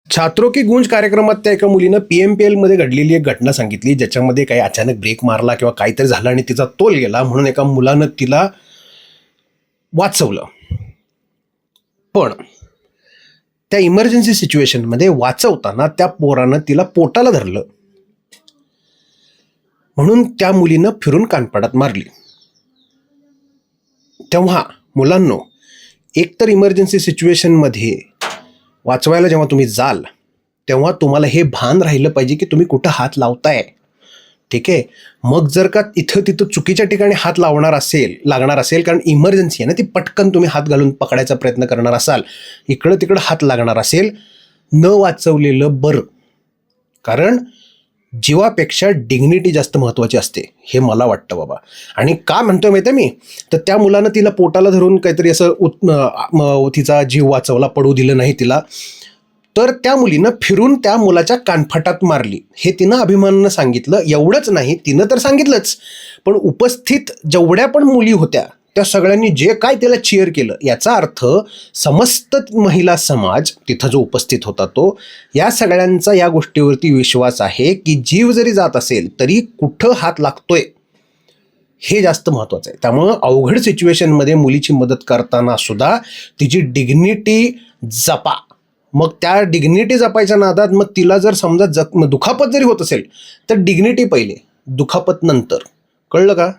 छात्रों की गूंज कार्यक्रमात त्या एका मुलीनं PMPL मध्ये घडलेली एक घटना सांगितली, ज्याच्यामध्ये काही अचानक ब्रेक मारला किंवा काहीतरी झालं आणि तिचा तोल गेला, म्हणून एका मुलानं तिला वाचवलं. पण त्या इमर्जन्सी सिच्युएशनमध्ये वाचवताना त्या पोरानं तिला पोटाला धरलं, म्हणून त्या मुलीनं फिरून कानफडात मारली. तेव्हा मुलांनो, एकतर इमर्जन्सी सिच्युएशनमध्ये वाचवायला जेव्हा तुम्ही जाल तेव्हा तुम्हाला हे भान राहिलं पाहिजे की तुम्ही कुठं हात लावताय. ठीक आहे. मग जर का इथं तिथं चुकीच्या ठिकाणी हात लागणार असेल कारण इमर्जन्सी आहे ना, ती पटकन तुम्ही हात घालून पकडायचा प्रयत्न करणार असाल, इकडं तिकडं हात लागणार असेल, न वाचवलेलं बरं. कारण जीवापेक्षा डिग्निटी जास्त महत्त्वाची असते, हे मला वाटतं बाबा. आणि का म्हणतोय माहिती आहे मी, तर त्या मुलानं तिला पोटाला धरून काहीतरी असं तिचा जीव वाचवला, पडू दिलं नाही तिला. तर त्या मुलीनं फिरून त्या मुलाच्या कानफटात मारली, हे तिनं अभिमानानं सांगितलं. एवढंच नाही, तिनं तर सांगितलंच, पण उपस्थित जेवढ्या पण मुली होत्या त्या सगळ्यांनी जे काय त्याला चीअर केलं, याचा अर्थ समस्त महिला समाज तिथं जो उपस्थित होता तो, या सगळ्यांचा या गोष्टीवरती विश्वास आहे की जीव जरी जात असेल तरी कुठं हात लागतोय हे जास्त महत्त्वाचं आहे. त्यामुळं अवघड सिच्युएशनमध्ये मुलीची मदत करताना सुद्धा तिची डिग्निटी जपा. मग त्या डिग्निटी जपायच्या नादात मग तिला जर समजा दुखापत जरी होत असेल तर डिग्निटी पहिले, दुखापत नंतर. कळलं का?